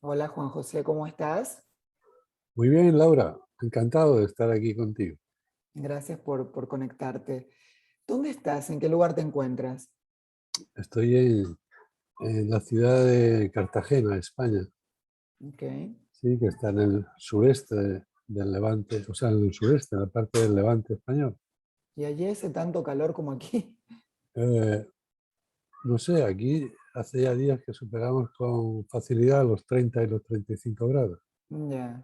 Hola Juan José, ¿cómo estás? Muy bien, Laura. Encantado de estar aquí contigo. Gracias por conectarte. ¿Dónde estás? ¿En qué lugar te encuentras? Estoy en la ciudad de Cartagena, España, Ok. sí, que está en el sureste del Levante, o sea, en el sureste, en la parte del Levante español. ¿Y allí hace tanto calor como aquí? Eh, no sé, aquí hace ya días que superamos con facilidad los 30 y los 35 grados. Ya.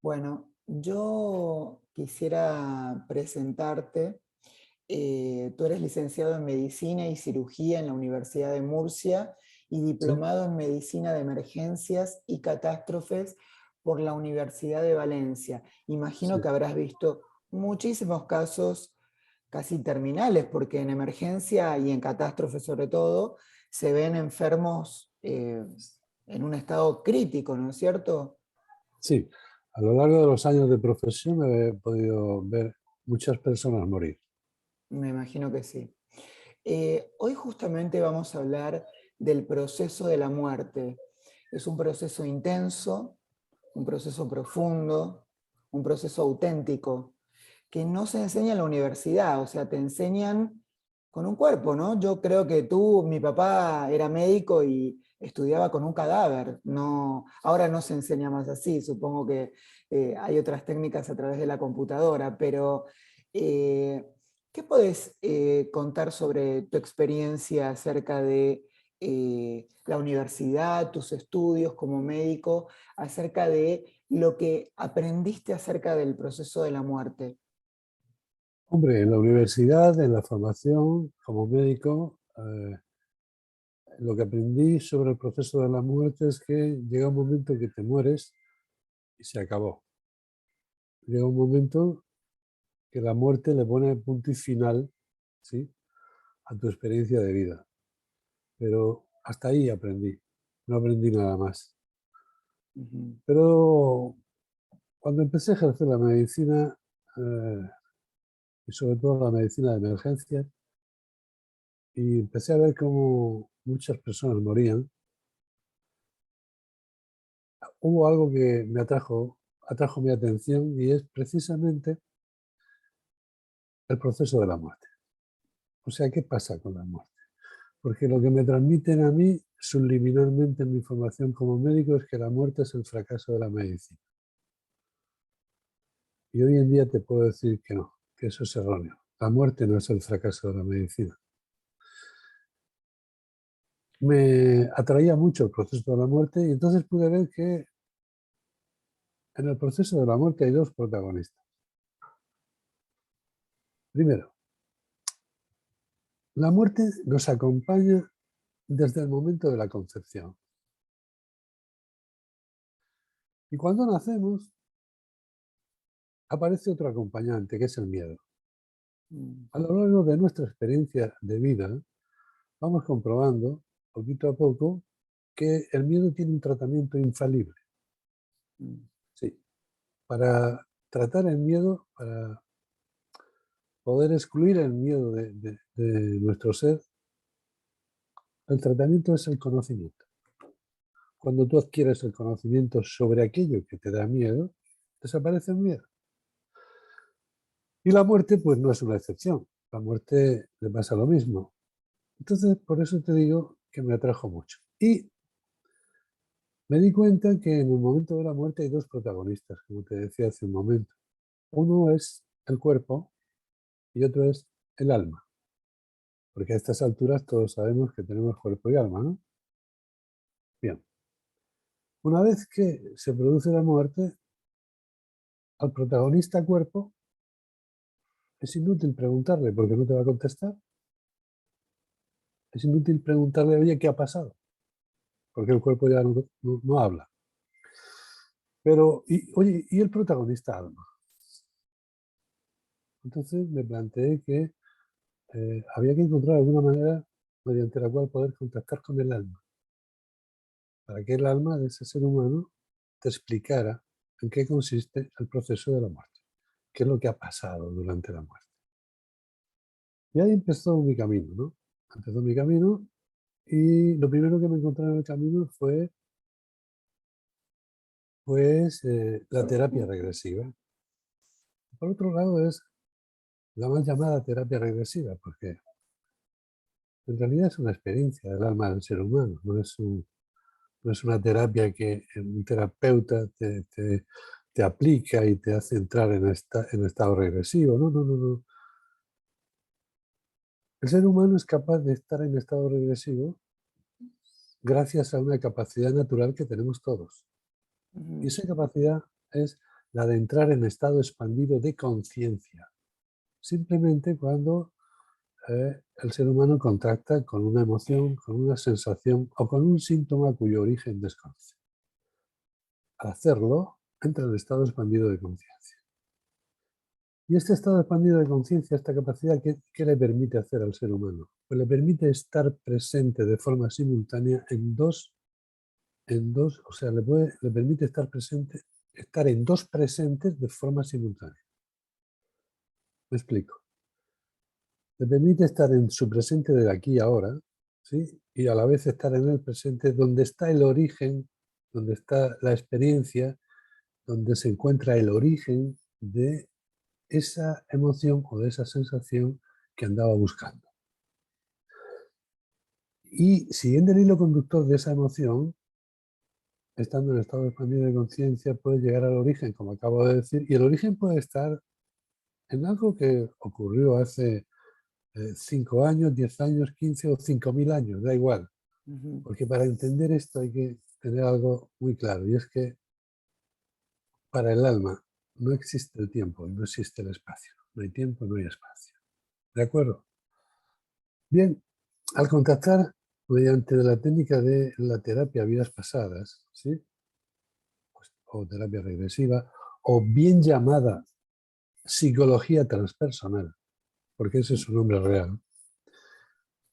Bueno, yo quisiera presentarte. Tú eres licenciado en Medicina y Cirugía en la Universidad de Murcia y Sí, diplomado en Medicina de Emergencias y Catástrofes por la Universidad de Valencia. Imagino sí, que habrás visto muchísimos casos casi terminales, porque en emergencia y en catástrofe sobre todo, se ven enfermos en un estado crítico, ¿no es cierto? sí. A lo largo de los años de profesión he podido ver muchas personas morir. Me imagino que sí. Hoy justamente vamos a hablar del proceso de la muerte. Es un proceso intenso, un proceso profundo, un proceso auténtico, que no se enseña en la universidad, o sea, te enseñan con un cuerpo, ¿no? Yo creo que mi papá era médico y estudiaba con un cadáver, no, ahora no se enseña más así, supongo que hay otras técnicas a través de la computadora, pero eh, ¿qué podés contar sobre tu experiencia acerca de la universidad, tus estudios como médico, acerca de lo que aprendiste acerca del proceso de la muerte? Hombre, en la universidad, en la formación como médico, lo que aprendí sobre el proceso de la muerte es que llega un momento que te mueres y se acabó. Llega un momento que la muerte le pone punto y final, ¿sí?, a tu experiencia de vida. Pero hasta ahí aprendí, no aprendí nada más. Ujú. Pero cuando empecé a ejercer la medicina, eh, y sobre todo la medicina de emergencia, y empecé a ver cómo muchas personas morían, hubo algo que atrajo mi atención y es precisamente el proceso de la muerte. O sea, ¿qué pasa con la muerte? Porque lo que me transmiten a mí subliminalmente en mi formación como médico es que la muerte es el fracaso de la medicina. Y hoy en día te puedo decir que no, que eso es erróneo. La muerte no es el fracaso de la medicina. Me atraía mucho el proceso de la muerte y entonces pude ver que en el proceso de la muerte hay dos protagonistas. Primero, la muerte nos acompaña desde el momento de la concepción. Y cuando nacemos, aparece otro acompañante, que es el miedo. Mm. A lo largo de nuestra experiencia de vida, vamos comprobando, poquito a poco, que el miedo tiene un tratamiento infalible. Mm. Sí, para tratar el miedo, para poder excluir el miedo de nuestro ser, el tratamiento es el conocimiento. Cuando tú adquieres el conocimiento sobre aquello que te da miedo, desaparece el miedo. Y la muerte, pues no es una excepción. La muerte le pasa lo mismo. Entonces, por eso te digo que me atrajo mucho. Y me di cuenta que en el momento de la muerte hay dos protagonistas, como te decía hace un momento. Uno es el cuerpo y otro es el alma. Porque a estas alturas todos sabemos que tenemos cuerpo y alma, ¿no? Bien. Una vez que se produce la muerte, al protagonista cuerpo es inútil preguntarle porque no te va a contestar. Es inútil preguntarle, oye, ¿qué ha pasado? Porque el cuerpo ya no habla. Pero, oye, ¿y el protagonista alma? Entonces me planteé que había que encontrar alguna manera mediante la cual poder contactar con el alma, para que el alma de ese ser humano te explicara en qué consiste el proceso de la muerte, qué es lo que ha pasado durante la muerte. Y ahí empezó mi camino, ¿no? Empezó mi camino y lo primero que me encontré en el camino fue pues la terapia regresiva. Por otro lado es la mal llamada terapia regresiva, porque en realidad es una experiencia del alma del ser humano, no es una terapia que un terapeuta te aplica y te hace entrar en estado regresivo. No, no, no, no. El ser humano es capaz de estar en estado regresivo gracias a una capacidad natural que tenemos todos. Y esa capacidad es la de entrar en estado expandido de conciencia. Simplemente cuando el ser humano contacta con una emoción, con una sensación o con un síntoma cuyo origen desconoce. Al hacerlo, entra en estado expandido de conciencia. Y este estado expandido de conciencia, esta capacidad, ¿qué le permite hacer al ser humano? Pues le permite estar presente de forma simultánea o sea, le permite estar en dos presentes de forma simultánea. Me explico. Le permite estar en su presente de aquí y ahora, ¿sí? Y a la vez estar en el presente donde está el origen, donde está la experiencia, donde se encuentra el origen de esa emoción o de esa sensación que andaba buscando. Y siguiendo el hilo conductor de esa emoción, estando en estado expandido de conciencia, puede llegar al origen, como acabo de decir, y el origen puede estar en algo que ocurrió hace 5 años, 10 años, 15 o 5.000 años, da igual. Porque para entender esto hay que tener algo muy claro, y es que para el alma no existe el tiempo y no existe el espacio. No hay tiempo, no hay espacio. ¿De acuerdo? Bien, al contactar mediante la técnica de la terapia vidas pasadas, ¿sí? Pues, o terapia regresiva, o bien llamada psicología transpersonal, porque ese es su nombre real.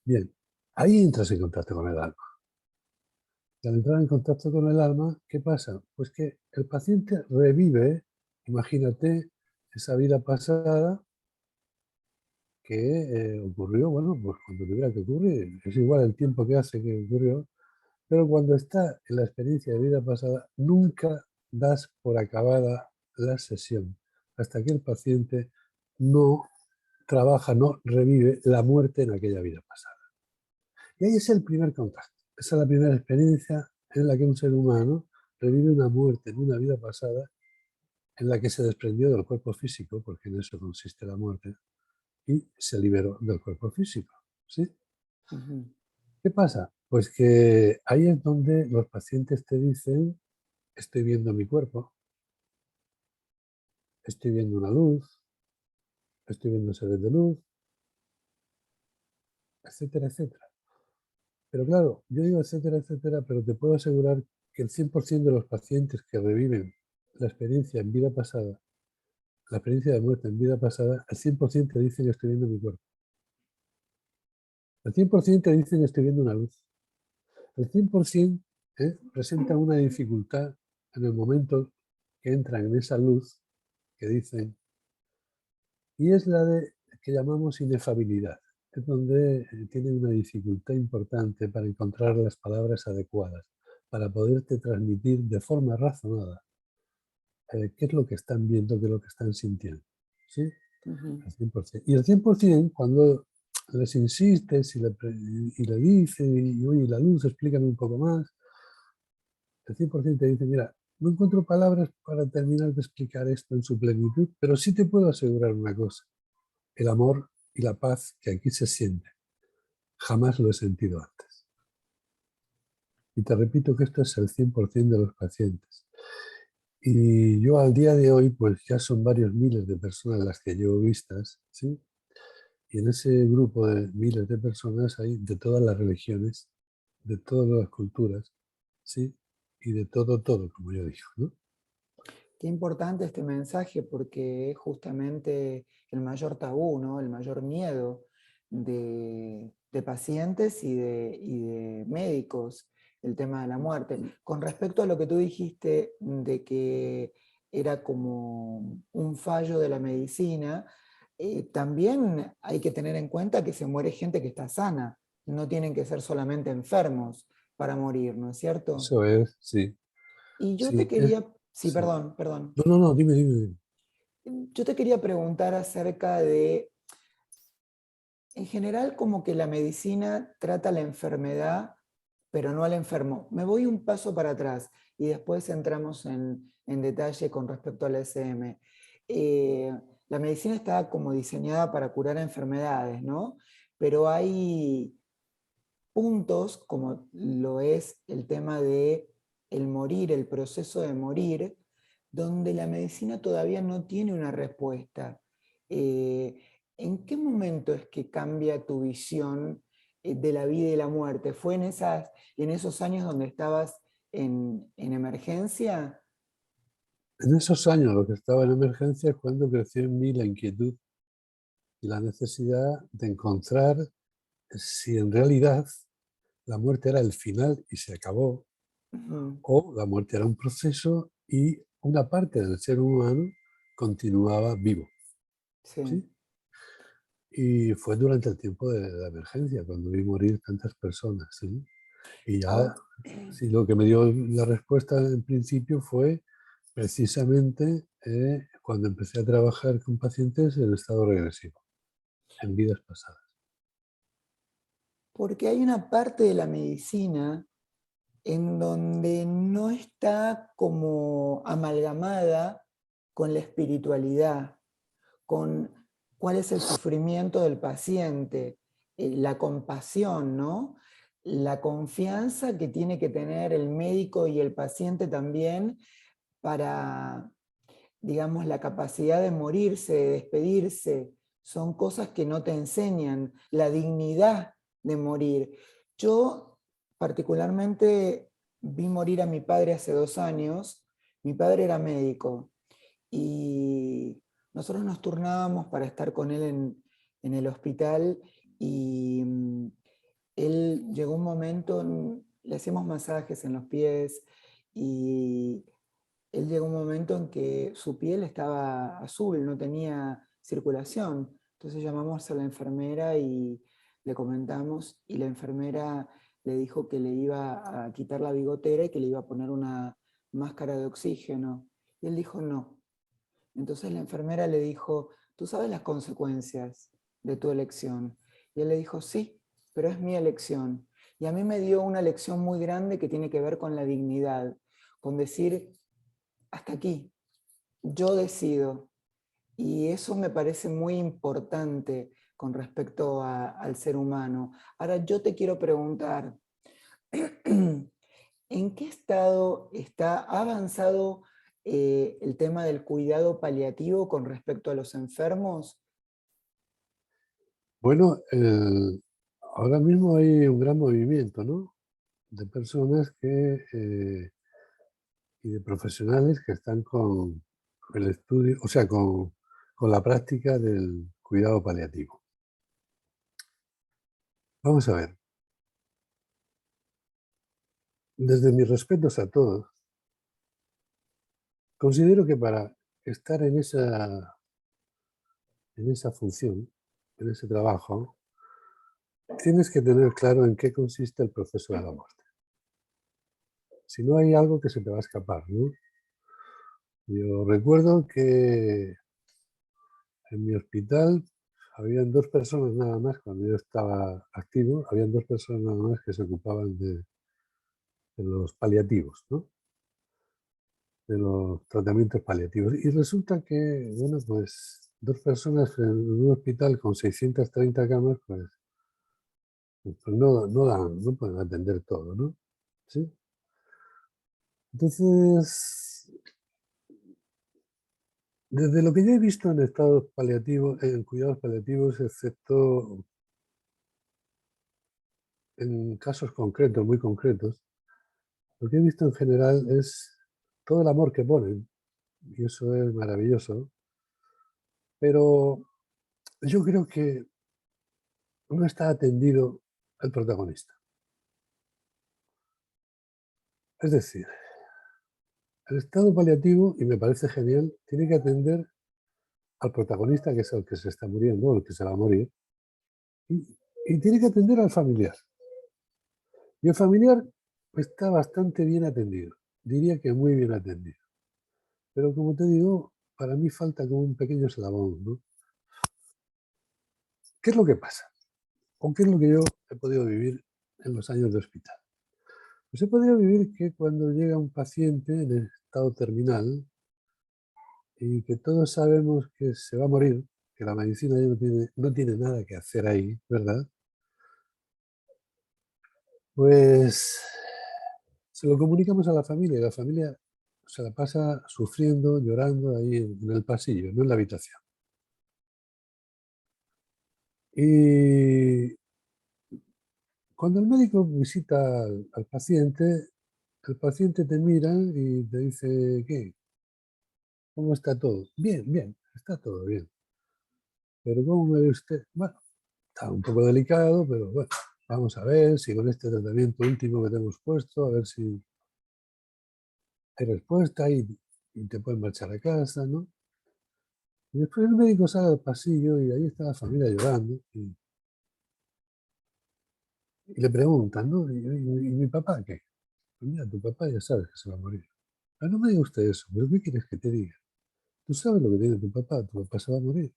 Bien, ahí entras en contacto con el alma. Y al entrar en contacto con el alma, ¿qué pasa? Pues que el paciente revive, imagínate, esa vida pasada que ocurrió, bueno, pues cuando tuviera que ocurrir, es igual el tiempo que hace que ocurrió, pero cuando está en la experiencia de vida pasada, nunca das por acabada la sesión, hasta que el paciente no trabaja, no revive la muerte en aquella vida pasada. Y ahí es el primer contacto. Esa es la primera experiencia en la que un ser humano revive una muerte en una vida pasada en la que se desprendió del cuerpo físico, porque en eso consiste la muerte, y se liberó del cuerpo físico. ¿Sí? ¿Qué pasa? Pues que ahí es donde los pacientes te dicen, estoy viendo mi cuerpo, estoy viendo una luz, estoy viendo seres de luz, etcétera, etcétera. Pero claro, yo digo etcétera, etcétera, pero te puedo asegurar que el 100% de los pacientes que reviven la experiencia en vida pasada, la experiencia de muerte en vida pasada, al 100% te dicen estoy viendo mi cuerpo. Al 100% te dicen estoy viendo una luz. Al 100% presenta una dificultad en el momento que entran en esa luz que dicen, y es la de que llamamos inefabilidad. Es donde tienen una dificultad importante para encontrar las palabras adecuadas, para poderte transmitir de forma razonada qué es lo que están viendo, qué es lo que están sintiendo. ¿Sí? Al 100%. Y al 100%, cuando les insistes y le dices, y oye, la luz, explícame un poco más, el 100% te dice, mira, no encuentro palabras para terminar de explicar esto en su plenitud, pero sí te puedo asegurar una cosa, el amor y la paz que aquí se siente. Jamás lo he sentido antes. Y te repito que esto es el 100% de los pacientes. Y yo al día de hoy, pues ya son varios miles de personas las que llevo vistas, ¿sí? Y en ese grupo de miles de personas hay de todas las religiones, de todas las culturas, ¿sí? Y de todo, como yo digo, ¿no? Qué importante este mensaje porque es justamente el mayor tabú, ¿no? El mayor miedo de pacientes y de médicos, el tema de la muerte. Con respecto a lo que tú dijiste de que era como un fallo de la medicina, también hay que tener en cuenta que se muere gente que está sana, no tienen que ser solamente enfermos para morir, ¿no es cierto? Eso es, sí. Y yo te Sí, es, quería Sí, Sí. perdón, perdón. No, no, no, dime, dime, dime. Yo te quería preguntar acerca de, en general, como que la medicina trata la enfermedad, pero no al enfermo. Me voy un paso para atrás y después entramos en detalle con respecto al SM. Eh, la medicina está como diseñada para curar enfermedades, ¿no? Pero hay puntos, como lo es el tema de el morir, el proceso de morir, donde la medicina todavía no tiene una respuesta. Eh, ¿En qué momento es que cambia tu visión de la vida y la muerte? ¿Fue en esos años donde estabas en emergencia? En esos años, lo que estaba en emergencia es cuando creció en mí la inquietud y la necesidad de encontrar si en realidad la muerte era el final y se acabó, Ujú. o la muerte era un proceso y una parte del ser humano continuaba vivo. Sí. ¿Sí? Y fue durante el tiempo de la emergencia, cuando vi morir tantas personas. ¿Sí? Y ya, Ahora, sí, lo que me dio la respuesta en principio fue precisamente cuando empecé a trabajar con pacientes en estado regresivo, en vidas pasadas. porque hay una parte de la medicina en donde no está como amalgamada con la espiritualidad, con cuál es el sufrimiento del paciente, la compasión, ¿no? La confianza que tiene que tener el médico y el paciente también para, digamos, la capacidad de morirse, de despedirse. Son cosas que no te enseñan, la dignidad de morir. Yo particularmente vi morir a mi padre hace 2 años. Mi padre era médico y nosotros nos turnábamos para estar con él en el hospital y él llegó un momento, le hacíamos masajes en los pies y él llegó un momento en que su piel estaba azul, no tenía circulación. Entonces llamamos a la enfermera y le comentamos y la enfermera le dijo que le iba a quitar la bigotera y que le iba a poner una máscara de oxígeno. Y él dijo no. Entonces la enfermera le dijo, ¿tú sabes las consecuencias de tu elección? Y él le dijo, sí, pero es mi elección. Y a mí me dio una lección muy grande que tiene que ver con la dignidad, con decir, hasta aquí, yo decido. Y eso me parece muy importante con respecto al ser humano. Ahora yo te quiero preguntar, ¿en qué estado ha avanzado el tema del cuidado paliativo con respecto a los enfermos? Bueno, ahora mismo hay un gran movimiento, ¿no? De personas y de profesionales que están con el estudio, o sea, con la práctica del cuidado paliativo. Vamos a ver, desde mis respetos a todos, considero que para estar en esa función, en ese trabajo, tienes que tener claro en qué consiste el proceso de la muerte. Si no, hay algo que se te va a escapar, ¿no? Yo recuerdo que en mi hospital habían 2 personas nada más, cuando yo estaba activo, habían 2 personas nada más que se ocupaban de los paliativos, ¿no? De los tratamientos paliativos. Y resulta que, bueno, pues 2 personas en un hospital con 630 camas, pues no pueden atender todo, ¿no? ¿Sí? Entonces, desde lo que yo he visto en estados paliativos, en cuidados paliativos, excepto en casos concretos, muy concretos, lo que he visto en general es todo el amor que ponen, y eso es maravilloso, pero yo creo que no está atendido el protagonista. Es decir, el estado paliativo, y me parece genial, tiene que atender al protagonista, que es el que se está muriendo, o el que se va a morir, y, y tiene que atender al familiar. Y el familiar está bastante bien atendido, diría que muy bien atendido. Pero como te digo, para mí falta como un pequeño eslabón, ¿no? ¿Qué es lo que pasa? ¿O qué es lo que yo he podido vivir en los años de hospital? Pues he podido vivir que cuando llega un paciente en estado terminal y que todos sabemos que se va a morir, que la medicina ya no tiene nada que hacer ahí, ¿verdad? Pues se lo comunicamos a la familia y la familia se la pasa sufriendo, llorando ahí en el pasillo, no en la habitación. Y cuando el médico visita al paciente, el paciente te mira y te dice, ¿qué? ¿Cómo está todo? Bien, bien, está todo bien. Pero ¿cómo me ve usted? Bueno, está un poco delicado, pero bueno, vamos a ver si con este tratamiento último que te hemos puesto, a ver si hay respuesta y te pueden marchar a casa, ¿no? Y después el médico sale al pasillo y ahí está la familia llorando y le preguntan, ¿no? ¿Y mi papá qué? Pues mira, tu papá ya sabes que se va a morir. Ah, no me diga usted eso, pero ¿qué quieres que te diga? Tú sabes lo que tiene tu papá se va a morir.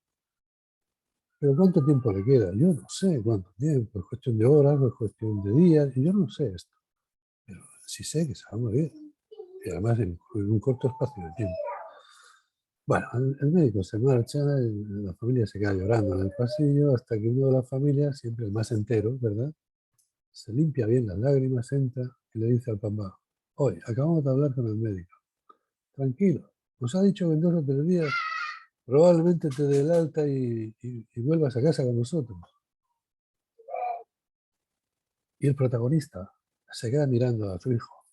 Pero ¿cuánto tiempo le queda? Yo no sé cuánto tiempo, es cuestión de horas, es cuestión de días, y yo no sé esto. Pero sí sé que se va a morir, y además en un corto espacio de tiempo. Bueno, el médico se marcha, la familia se queda llorando en el pasillo, hasta que uno de la familia, siempre el más entero, ¿verdad? Se limpia bien las lágrimas, entra y le dice al papá, oye, acabamos de hablar con el médico, tranquilo, nos ha dicho que en 2 o 3 días probablemente te dé el alta y vuelvas a casa con nosotros. Y el protagonista se queda mirando a su hijo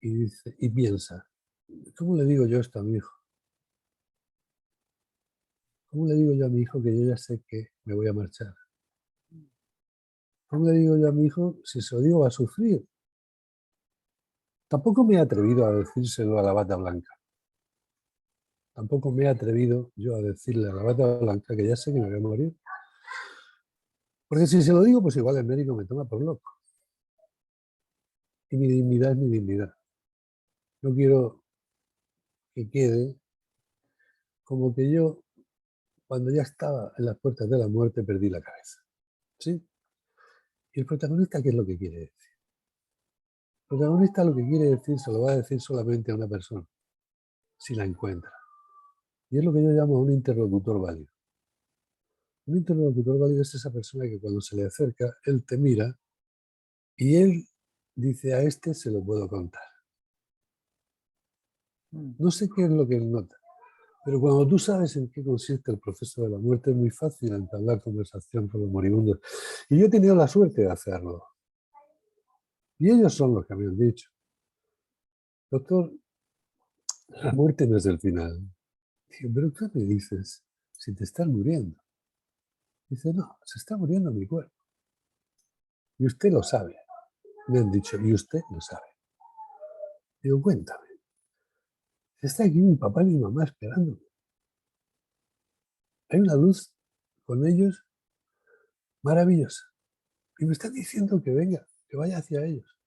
y, dice, y piensa, ¿cómo le digo yo esto a mi hijo? ¿Cómo le digo yo a mi hijo que yo ya sé que me voy a marchar? ¿Cómo le digo yo a mi hijo si se lo digo va a sufrir? Tampoco me he atrevido a decírselo a la bata blanca. Tampoco me he atrevido yo a decirle a la bata blanca que ya sé que me voy a morir. Porque si se lo digo, pues igual el médico me toma por loco. Y mi dignidad es mi dignidad. No quiero que quede como que yo, cuando ya estaba en las puertas de la muerte, perdí la cabeza. ¿Sí? ¿Y el protagonista qué es lo que quiere decir? El protagonista lo que quiere decir se lo va a decir solamente a una persona, si la encuentra. Y es lo que yo llamo un interlocutor válido. Un interlocutor válido es esa persona que cuando se le acerca, él te mira y él dice, a este se lo puedo contar. No sé qué es lo que él nota, pero cuando tú sabes en qué consiste el proceso de la muerte, es muy fácil entablar conversación con los moribundos. Y yo he tenido la suerte de hacerlo. Y ellos son los que me han dicho, doctor, la muerte no es el final. Dije, pero ¿qué me dices si te estás muriendo? Dice, no, se está muriendo mi cuerpo. Y usted lo sabe. Me han dicho, y usted lo sabe. Digo, cuéntame. Está aquí mi papá y mi mamá esperándome. Hay una luz con ellos maravillosa. Y me están diciendo que venga, que vaya hacia ellos.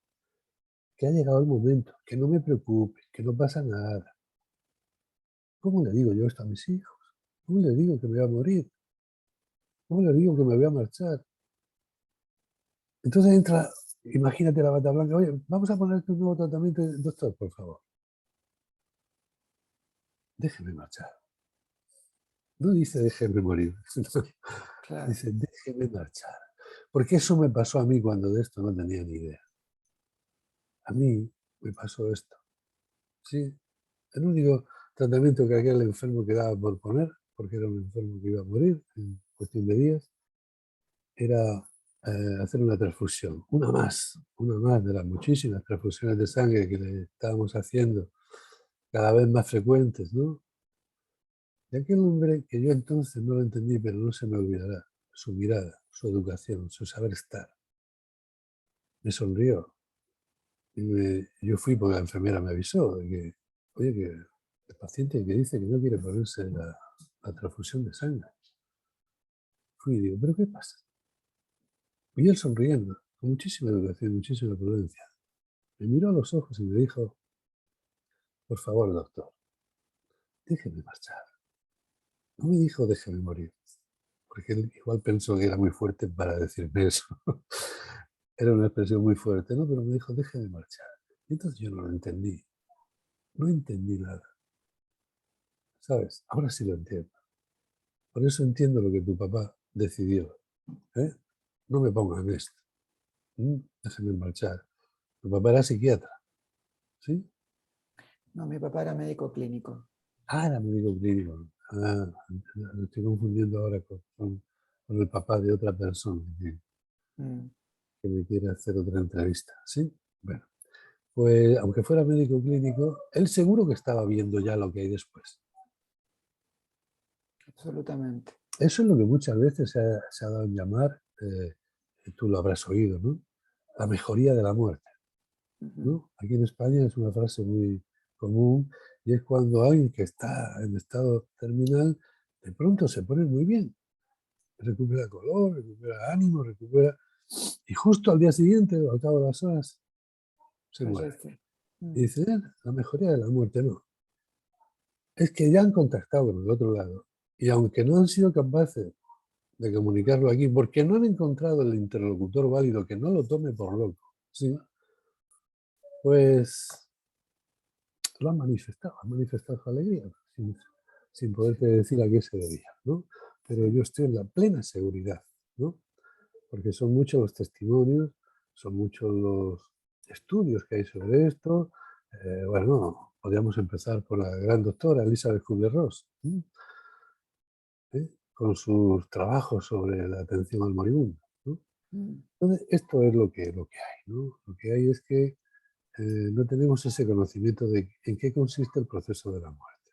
Que ha llegado el momento, que no me preocupe, que no pasa nada. ¿Cómo le digo yo esto a mis hijos? ¿Cómo le digo que me voy a morir? ¿Cómo le digo que me voy a marchar? Entonces entra, imagínate la bata blanca, oye, vamos a ponerte un nuevo tratamiento, doctor, por favor. Déjeme marchar. No dice déjeme morir, Claro. dice déjeme marchar. Porque eso me pasó a mí cuando de esto no tenía ni idea. A mí me pasó esto. Sí, el único tratamiento que aquel enfermo quedaba por poner, porque era un enfermo que iba a morir en cuestión de días, era hacer una transfusión, una más de las muchísimas transfusiones de sangre que le estábamos haciendo cada vez más frecuentes, ¿no? Y aquel hombre, que yo entonces no lo entendí, pero no se me olvidará, su mirada, su educación, su saber estar, me sonrió. Yo fui porque la enfermera me avisó de que, oye, que el paciente que dice que no quiere ponerse la transfusión de sangre. Fui y digo, ¿pero qué pasa? Y él sonriendo, con muchísima educación, muchísima prudencia. Me miró a los ojos y me dijo, por favor, doctor, déjeme marchar. No me dijo déjeme morir, porque él igual pensó que era muy fuerte para decirme eso. Era una expresión muy fuerte, ¿no? Pero me dijo déjeme marchar. Y entonces yo no lo entendí, no entendí nada, ¿sabes? Ahora sí lo entiendo. Por eso entiendo lo que tu papá decidió, ¿eh? No me pongas en esto. Déjeme marchar. Tu papá era psiquiatra, ¿sí? No, mi papá era médico clínico. Ah, era médico clínico. Ah, lo estoy confundiendo ahora con el papá de otra persona Mm, que me quiere hacer otra entrevista, ¿sí? Bueno, pues aunque fuera médico clínico, él seguro que estaba viendo ya lo que hay después. absolutamente. Eso es lo que muchas veces se ha dado en llamar, tú lo habrás oído, ¿no? La mejoría de la muerte, Ujú. ¿no? Aquí en España es una frase muy común y es cuando alguien que está en estado terminal de pronto se pone muy bien, recupera color, recupera ánimo, recupera... Y justo al día siguiente, o al cabo de las horas, se muere. Fallece. Y Mm, dice, la mejoría de la muerte, no. Es que ya han contactado con el otro lado y aunque no han sido capaces de comunicarlo aquí, porque no han encontrado el interlocutor válido que no lo tome por loco, ¿sí? Pues lo han manifestado su alegría, sin poderte decir a qué se debía, ¿no? Pero sí. yo estoy en la plena seguridad, ¿no? Porque son muchos los testimonios, son muchos los estudios que hay sobre esto. Bueno, podríamos empezar por la gran doctora Elizabeth Kubler-Ross, ¿eh? Con sus trabajos sobre la atención al moribundo, ¿no? Mm. Entonces, esto es lo que hay, ¿no? Lo que hay es que no tenemos ese conocimiento de en qué consiste el proceso de la muerte.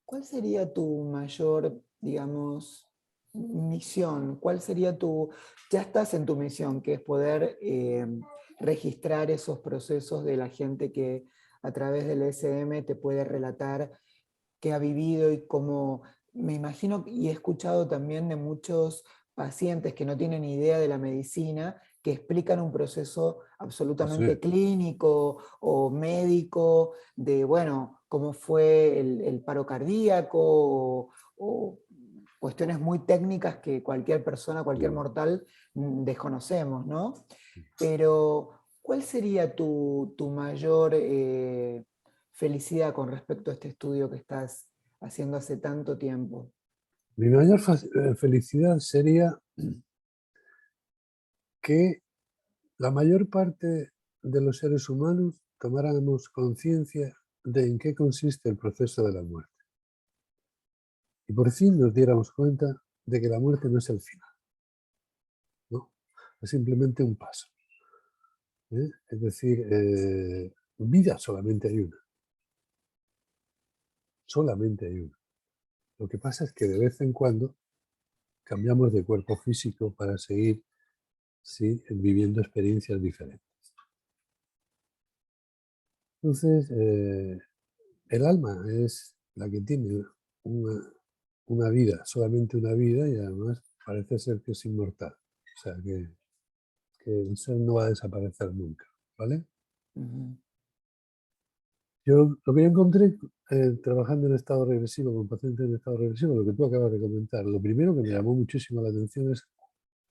¿Cuál sería tu mayor, digamos, misión? ¿Cuál sería tu, ya estás en tu misión, que es poder registrar esos procesos de la gente que a través del SM te puede relatar qué ha vivido y cómo, me imagino, y he escuchado también de muchos pacientes que no tienen idea de la medicina, que explican un proceso Pues sí, absolutamente clínico o médico, de, bueno, cómo fue el paro cardíaco o cuestiones muy técnicas que cualquier persona, cualquier mm, mortal desconocemos, ¿no? Pero, ¿cuál sería tu mayor felicidad con respecto a este estudio que estás haciendo hace tanto tiempo? mi mayor felicidad sería que la mayor parte de los seres humanos tomáramos conciencia de en qué consiste el proceso de la muerte. Y por fin nos diéramos cuenta de que la muerte no es el final, ¿no? Es simplemente un paso, ¿eh? Es decir, vida solamente hay una, solamente hay una. Lo que pasa es que de vez en cuando cambiamos de cuerpo físico para seguir, sí, viviendo experiencias diferentes. Entonces, el alma es la que tiene una, una vida, solamente una vida, y además parece ser que es inmortal. O sea, que el ser no va a desaparecer nunca, ¿vale? Ujú. Yo lo que yo encontré trabajando en estado regresivo, con pacientes en estado regresivo, lo que tú acabas de comentar, lo primero que me llamó muchísimo la atención es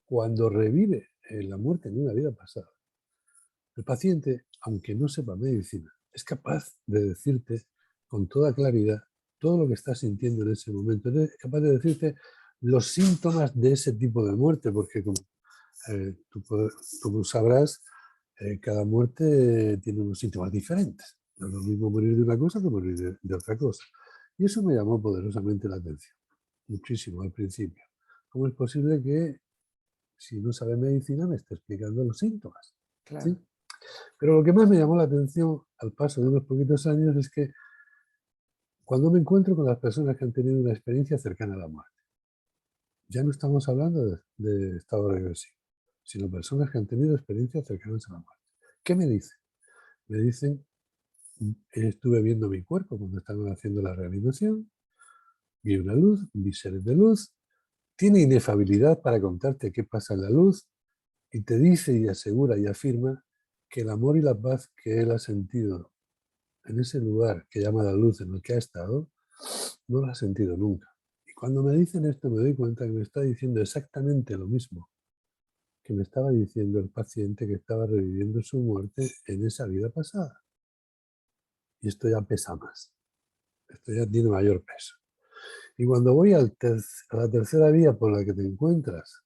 cuando revive la muerte en una vida pasada. El paciente, aunque no sepa medicina, es capaz de decirte con toda claridad todo lo que está sintiendo en ese momento. Es capaz de decirte los síntomas de ese tipo de muerte, porque como tú sabrás, cada muerte tiene unos síntomas diferentes. No es lo mismo morir de una cosa que morir de otra cosa. Y eso me llamó poderosamente la atención, muchísimo al principio. ¿Cómo es posible que, si no sabe medicina, me esté explicando los síntomas? ¿Sí? Claro. Pero lo que más me llamó la atención al paso de unos poquitos años es que cuando me encuentro con las personas que han tenido una experiencia cercana a la muerte, ya no estamos hablando de estado regresivo, sino personas que han tenido experiencias cercanas a la muerte. ¿Qué me dicen? Me dicen, estuve viendo mi cuerpo cuando estaban haciendo la reanimación, vi una luz, vi seres de luz, tiene inefabilidad para contarte qué pasa en la luz y te dice y asegura y afirma que el amor y la paz que él ha sentido en ese lugar que llama la luz en el que ha estado, no lo ha sentido nunca. Y cuando me dicen esto me doy cuenta que me está diciendo exactamente lo mismo que me estaba diciendo el paciente que estaba reviviendo su muerte en esa vida pasada. Y esto ya pesa más, esto ya tiene mayor peso. Y cuando voy a la tercera vía por la que te encuentras,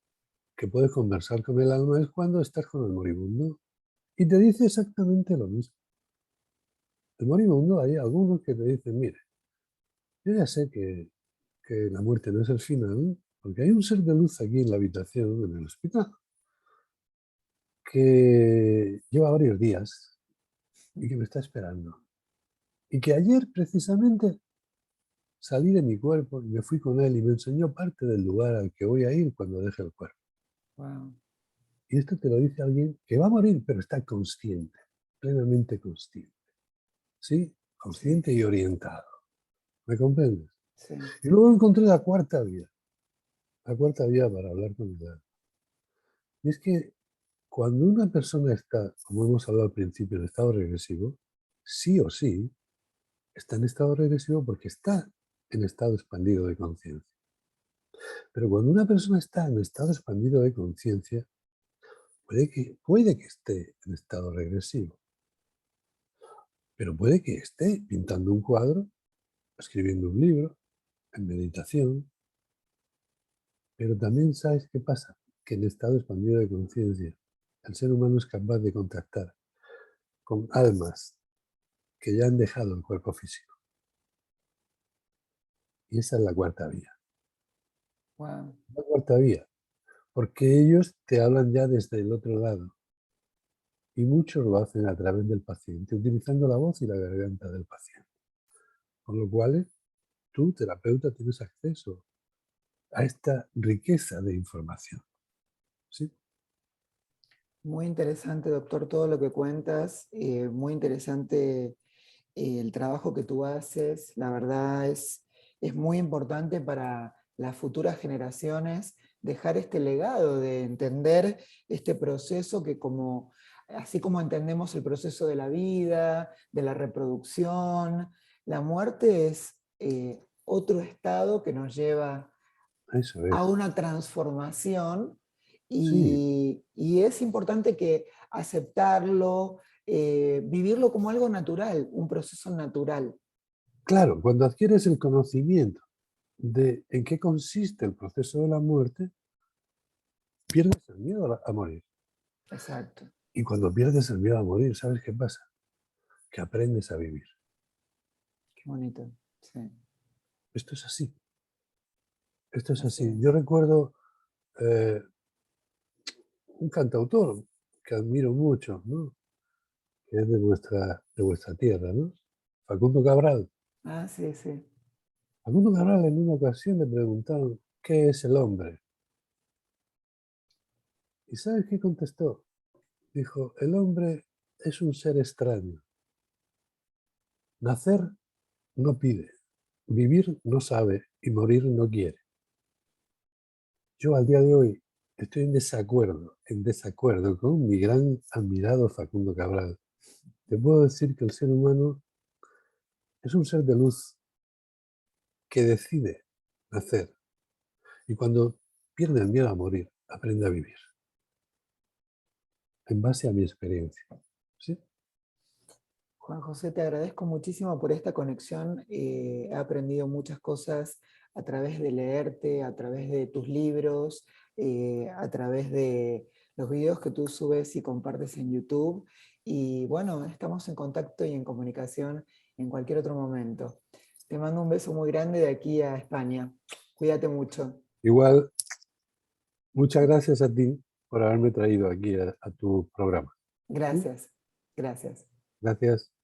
que puedes conversar con el alma, es cuando estás con el moribundo y te dice exactamente lo mismo. El moribundo, hay algunos que te dicen, mire, yo ya sé que la muerte no es el final, porque hay un ser de luz aquí en la habitación, en el hospital, que lleva varios días y que me está esperando. Y que ayer precisamente salí de mi cuerpo y me fui con él y me enseñó parte del lugar al que voy a ir cuando deje el cuerpo. Wow. Y esto te lo dice alguien que va a morir, pero está consciente, plenamente consciente. ¿Sí? Consciente y orientado. ¿Me comprendes? Sí. Y luego encontré la cuarta vía para hablar con el alma. Y es que cuando una persona está, como hemos hablado al principio, en estado regresivo, sí o sí está en estado regresivo porque está en estado expandido de conciencia. Pero cuando una persona está en estado expandido de conciencia, puede que esté en estado regresivo, pero puede que esté pintando un cuadro, escribiendo un libro, en meditación. Pero también sabes qué pasa, que en estado expandido de conciencia, el ser humano es capaz de contactar con almas que ya han dejado el cuerpo físico. Y esa es la cuarta vía. Wow. La cuarta vía, porque ellos te hablan ya desde el otro lado. Y muchos lo hacen a través del paciente, utilizando la voz y la garganta del paciente. Con lo cual, tú, terapeuta, tienes acceso a esta riqueza de información. ¿Sí? Muy interesante, doctor, todo lo que cuentas. Muy interesante el trabajo que tú haces. La verdad es muy importante para las futuras generaciones dejar este legado de entender este proceso que así como entendemos el proceso de la vida, de la reproducción, la muerte es otro estado que nos lleva Eso a es. una transformación Sí, y es importante que aceptarlo, vivirlo como algo natural, un proceso natural. claro, cuando adquieres el conocimiento de en qué consiste el proceso de la muerte, pierdes el miedo a morir. Exacto. Y cuando pierdes el miedo a morir, ¿sabes qué pasa? Que aprendes a vivir. Qué bonito. Sí, Esto es así. Esto es así así. Yo es. recuerdo eh, un cantautor que admiro mucho, ¿no? Que es de vuestra tierra, ¿no? Facundo Cabral. Ah, sí, sí. Facundo Cabral en una ocasión le preguntaron, ¿qué es el hombre? ¿Y sabes qué contestó? Dijo, el hombre es un ser extraño. Nacer no pide, vivir no sabe y morir no quiere. Yo al día de hoy estoy en desacuerdo con mi gran admirado Facundo Cabral. Te puedo decir que el ser humano es un ser de luz que decide nacer y cuando pierde el miedo a morir, aprende a vivir, en base a mi experiencia. ¿Sí? Juan José, te agradezco muchísimo por esta conexión. He aprendido muchas cosas a través de leerte, a través de tus libros, a través de los videos que tú subes y compartes en YouTube. Y bueno, estamos en contacto y en comunicación en cualquier otro momento. Te mando un beso muy grande de aquí a España. Cuídate mucho. Igual, muchas gracias a ti por haberme traído aquí a tu programa. ¿Sí? Gracias. Gracias. Gracias.